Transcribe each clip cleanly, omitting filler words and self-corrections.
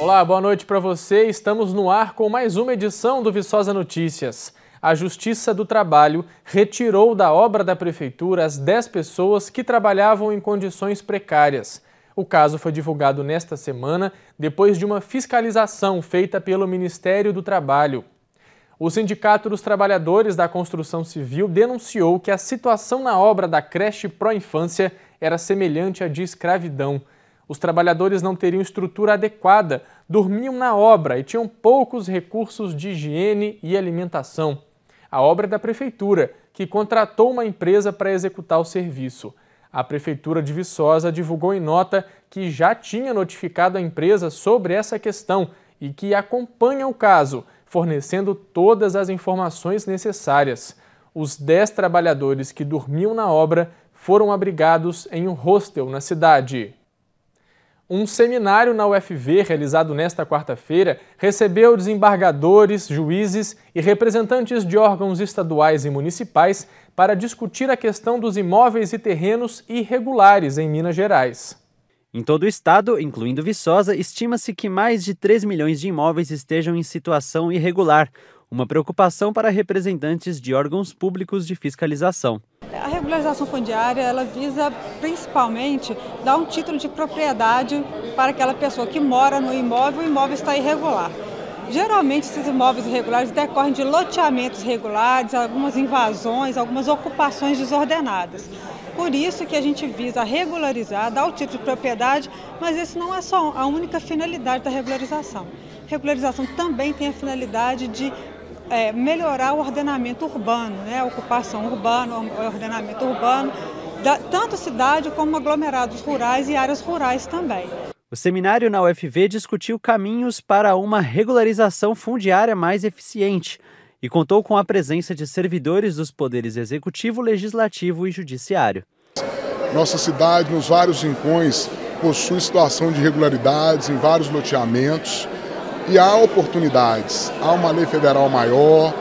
Olá, boa noite para você. Estamos no ar com mais uma edição do Viçosa Notícias. A Justiça do Trabalho retirou da obra da Prefeitura as 10 pessoas que trabalhavam em condições precárias. O caso foi divulgado nesta semana, depois de uma fiscalização feita pelo Ministério do Trabalho. O Sindicato dos Trabalhadores da Construção Civil denunciou que a situação na obra da creche pró-infância era semelhante à de escravidão. Os trabalhadores não teriam estrutura adequada, dormiam na obra e tinham poucos recursos de higiene e alimentação. A obra é da Prefeitura, que contratou uma empresa para executar o serviço. A Prefeitura de Viçosa divulgou em nota que já tinha notificado a empresa sobre essa questão e que acompanha o caso, fornecendo todas as informações necessárias. Os 10 trabalhadores que dormiam na obra foram abrigados em um hostel na cidade. Um seminário na UFV, realizado nesta quarta-feira, recebeu desembargadores, juízes e representantes de órgãos estaduais e municipais para discutir a questão dos imóveis e terrenos irregulares em Minas Gerais. Em todo o estado, incluindo Viçosa, estima-se que mais de 3 milhões de imóveis estejam em situação irregular, uma preocupação para representantes de órgãos públicos de fiscalização. A regularização fundiária, ela visa principalmente dar um título de propriedade para aquela pessoa que mora no imóvel e o imóvel está irregular. Geralmente esses imóveis irregulares decorrem de loteamentos irregulares, algumas invasões, algumas ocupações desordenadas. Por isso que a gente visa regularizar, dar o título de propriedade, mas esse não é só a única finalidade da regularização. A regularização também tem a finalidade de melhorar o ordenamento urbano, a ocupação urbana, o ordenamento urbano, tanto cidade como aglomerados rurais e áreas rurais também. O seminário na UFV discutiu caminhos para uma regularização fundiária mais eficiente e contou com a presença de servidores dos poderes executivo, legislativo e judiciário. Nossa cidade, nos vários rincões, possui situação de irregularidades em vários loteamentos. E há oportunidades, há uma lei federal maior,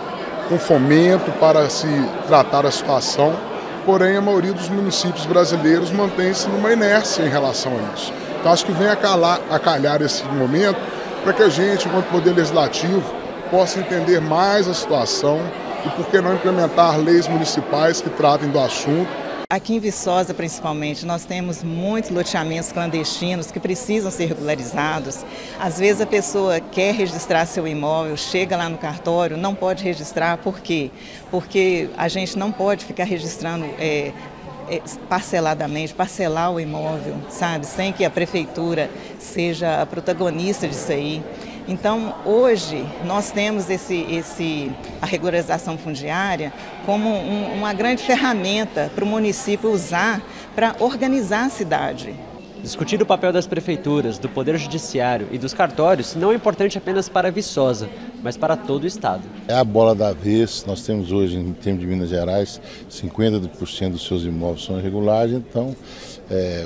com fomento para se tratar a situação, porém a maioria dos municípios brasileiros mantém-se numa inércia em relação a isso. Então acho que vem a calhar esse momento para que a gente, enquanto Poder Legislativo, possa entender mais a situação e por que não implementar leis municipais que tratem do assunto. Aqui em Viçosa, principalmente, nós temos muitos loteamentos clandestinos que precisam ser regularizados. Às vezes a pessoa quer registrar seu imóvel, chega lá no cartório, não pode registrar. Por quê? Porque a gente não pode ficar registrando parceladamente, parcelar o imóvel, sabe? Sem que a prefeitura seja a protagonista disso aí. Então, hoje, nós temos a regularização fundiária como uma grande ferramenta para o município usar para organizar a cidade. Discutir o papel das prefeituras, do Poder Judiciário e dos cartórios não é importante apenas para Viçosa, mas para todo o estado. É a bola da vez. Nós temos hoje, em termos de Minas Gerais, 50% dos seus imóveis são irregulares, então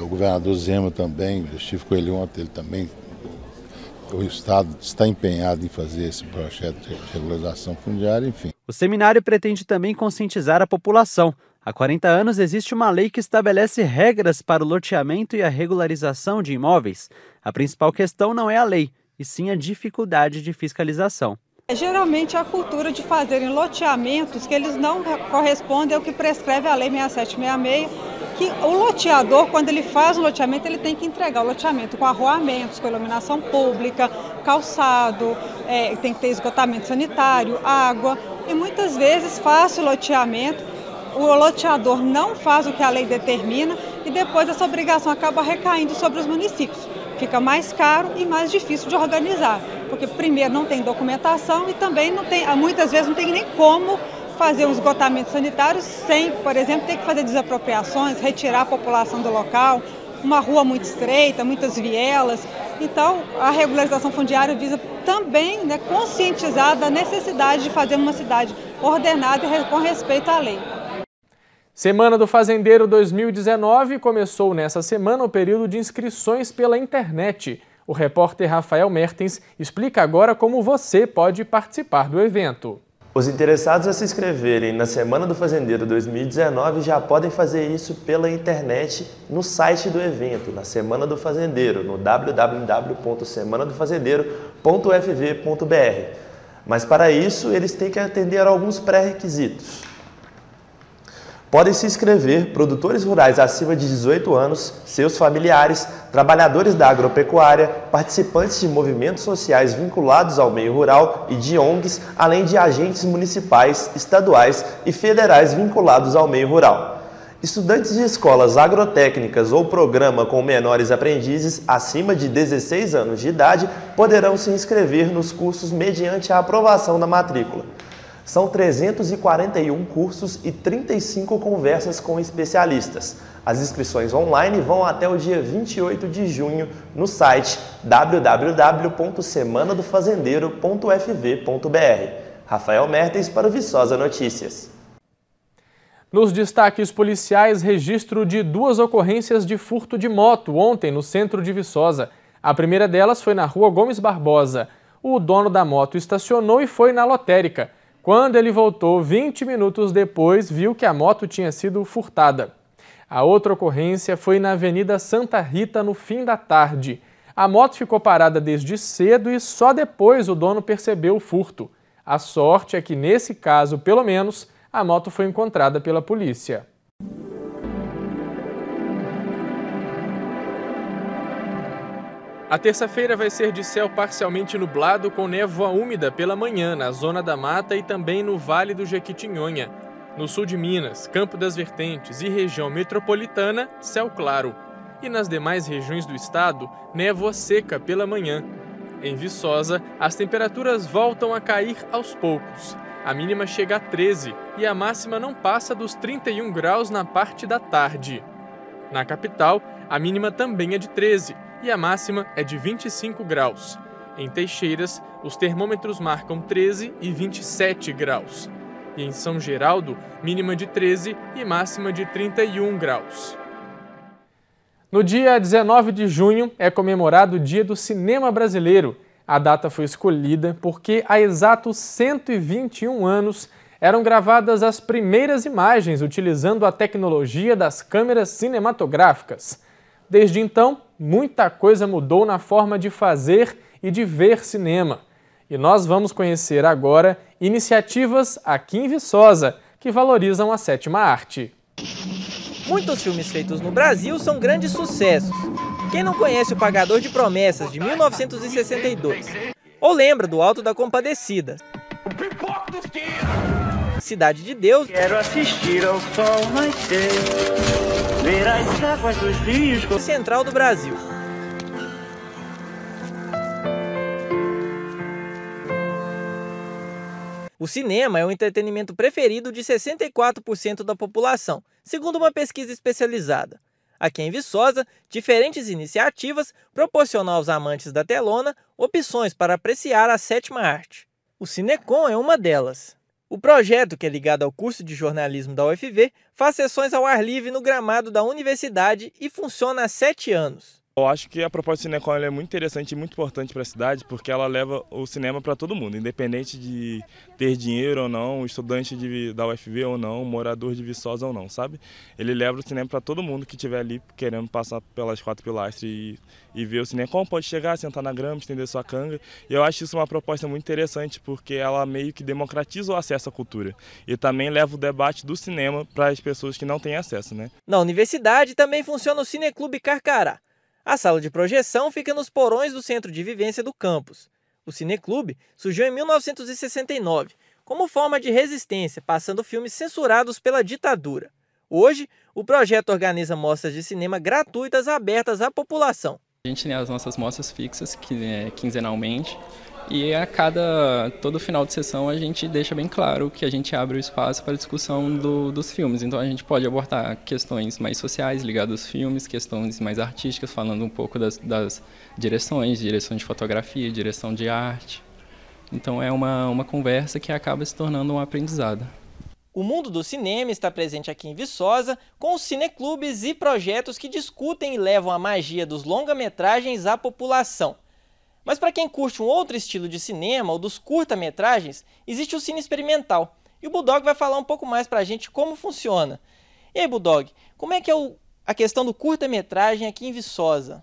o governador Zema também, eu estive com ele ontem, ele também. O Estado está empenhado em fazer esse projeto de regularização fundiária, enfim. O seminário pretende também conscientizar a população. Há 40 anos existe uma lei que estabelece regras para o loteamento e a regularização de imóveis. A principal questão não é a lei, e sim a dificuldade de fiscalização. Geralmente a cultura de fazerem loteamentos que eles não correspondem ao que prescreve a Lei 6766, que o loteador, quando ele faz um loteamento, ele tem que entregar o loteamento com arruamentos, com iluminação pública, calçado, tem que ter esgotamento sanitário, água. E muitas vezes faz o loteamento, o loteador não faz o que a lei determina e depois essa obrigação acaba recaindo sobre os municípios. Fica mais caro e mais difícil de organizar, porque primeiro não tem documentação e também não tem, muitas vezes não tem nem como fazer um esgotamento sanitário sem, por exemplo, ter que fazer desapropriações, retirar a população do local, uma rua muito estreita, muitas vielas. Então, a regularização fundiária visa também conscientizar da necessidade de fazer uma cidade ordenada e com respeito à lei. Semana do Fazendeiro 2019 começou nessa semana o período de inscrições pela internet. O repórter Rafael Mertens explica agora como você pode participar do evento. Os interessados a se inscreverem na Semana do Fazendeiro 2019 já podem fazer isso pela internet no site do evento, na Semana do Fazendeiro, no www.semanadofazendeiro.fv.br. Mas para isso, eles têm que atender a alguns pré-requisitos. Podem se inscrever produtores rurais acima de 18 anos, seus familiares, trabalhadores da agropecuária, participantes de movimentos sociais vinculados ao meio rural e de ONGs, além de agentes municipais, estaduais e federais vinculados ao meio rural. Estudantes de escolas agrotécnicas ou programa com menores aprendizes acima de 16 anos de idade poderão se inscrever nos cursos mediante a aprovação da matrícula. São 341 cursos e 35 conversas com especialistas. As inscrições online vão até o dia 28 de junho no site www.semanadofazendeiro.fv.br. Rafael Mertens para o Viçosa Notícias. Nos destaques policiais, registro de 2 ocorrências de furto de moto ontem no centro de Viçosa. A primeira delas foi na rua Gomes Barbosa. O dono da moto estacionou e foi na lotérica. Quando ele voltou 20 minutos depois, viu que a moto tinha sido furtada. A outra ocorrência foi na Avenida Santa Rita no fim da tarde. A moto ficou parada desde cedo e só depois o dono percebeu o furto. A sorte é que nesse caso, pelo menos, a moto foi encontrada pela polícia. A terça-feira vai ser de céu parcialmente nublado com névoa úmida pela manhã na Zona da Mata e também no Vale do Jequitinhonha. No sul de Minas, Campo das Vertentes e região metropolitana, céu claro. E nas demais regiões do estado, névoa seca pela manhã. Em Viçosa, as temperaturas voltam a cair aos poucos. A mínima chega a 13 e a máxima não passa dos 31 graus na parte da tarde. Na capital, a mínima também é de 13 e a máxima é de 25 graus. Em Teixeiras, os termômetros marcam 13 e 27 graus. E em São Geraldo, mínima de 13 e máxima de 31 graus. No dia 19 de junho é comemorado o Dia do Cinema Brasileiro. A data foi escolhida porque há exatos 121 anos eram gravadas as primeiras imagens utilizando a tecnologia das câmeras cinematográficas. Desde então, muita coisa mudou na forma de fazer e de ver cinema. E nós vamos conhecer agora iniciativas aqui em Viçosa que valorizam a sétima arte. Muitos filmes feitos no Brasil são grandes sucessos. Quem não conhece O Pagador de Promessas, de 1962? Ou lembra do Alto da Compadecida? Cidade de Deus. Quero assistir ao sol nascer, ver as águas dos rios. Central do Brasil. O cinema é o entretenimento preferido de 64% da população, segundo uma pesquisa especializada. Aqui em Viçosa, diferentes iniciativas proporcionam aos amantes da telona opções para apreciar a sétima arte. O Cinecom é uma delas. O projeto, que é ligado ao curso de jornalismo da UFV, faz sessões ao ar livre no gramado da universidade e funciona há 7 anos. Eu acho que a proposta do Cinecom é muito interessante e muito importante para a cidade, porque ela leva o cinema para todo mundo, independente de ter dinheiro ou não, estudante da UFV ou não, morador de Viçosa ou não, sabe? Ele leva o cinema para todo mundo que estiver ali querendo passar pelas 4 pilastras e ver o Cinecom, pode chegar, sentar na grama, estender sua canga. E eu acho isso uma proposta muito interessante, porque ela meio que democratiza o acesso à cultura e também leva o debate do cinema para as pessoas que não têm acesso, né? Na universidade também funciona o Cineclube Carcará. A sala de projeção fica nos porões do centro de vivência do campus. O Cineclube surgiu em 1969, como forma de resistência, passando filmes censurados pela ditadura. Hoje, o projeto organiza mostras de cinema gratuitas abertas à população. A gente tem as nossas mostras fixas, que é quinzenalmente, e todo final de sessão a gente deixa bem claro que a gente abre o espaço para a discussão dos filmes. Então a gente pode abordar questões mais sociais ligadas aos filmes, questões mais artísticas, falando um pouco das direção de fotografia, direção de arte. Então é uma conversa que acaba se tornando um aprendizado. O mundo do cinema está presente aqui em Viçosa, com os cineclubes e projetos que discutem e levam a magia dos longa-metragens à população. Mas para quem curte um outro estilo de cinema, ou dos curta-metragens, existe o cine experimental. E o Bulldog vai falar um pouco mais para a gente como funciona. E aí, Bulldog, como é que é a questão do curta-metragem aqui em Viçosa?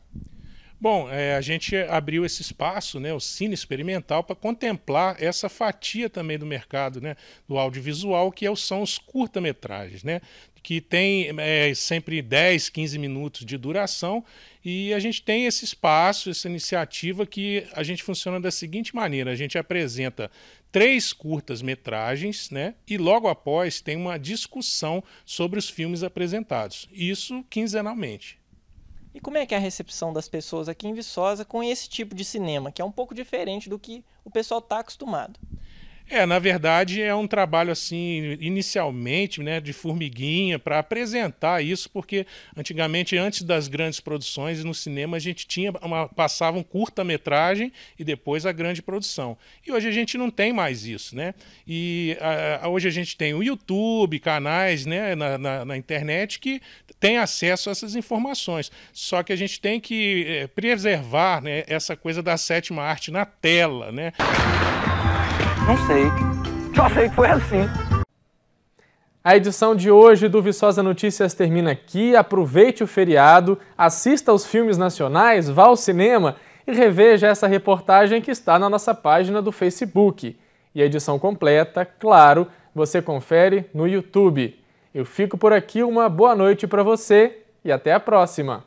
Bom, a gente abriu esse espaço, né, o cine experimental, para contemplar essa fatia também do mercado, né, do audiovisual, que são os curta-metragens, né, que tem sempre 10, 15 minutos de duração, e a gente tem esse espaço, essa iniciativa que a gente funciona da seguinte maneira: a gente apresenta 3 curtas-metragens, né, e logo após tem uma discussão sobre os filmes apresentados, isso quinzenalmente. E como é que é a recepção das pessoas aqui em Viçosa com esse tipo de cinema, que é um pouco diferente do que o pessoal está acostumado? Na verdade é um trabalho assim, inicialmente, né, de formiguinha, para apresentar isso, porque antigamente, antes das grandes produções no cinema, a gente passava um curta-metragem e depois a grande produção. E hoje a gente não tem mais isso, né? E hoje a gente tem o YouTube, canais, né, na internet que tem acesso a essas informações. Só que a gente tem que preservar, né, essa coisa da sétima arte na tela, né? Não sei, só sei que foi assim. A edição de hoje do Viçosa Notícias termina aqui. Aproveite o feriado, assista aos filmes nacionais, vá ao cinema e reveja essa reportagem que está na nossa página do Facebook. E a edição completa, claro, você confere no YouTube. Eu fico por aqui, uma boa noite para você e até a próxima.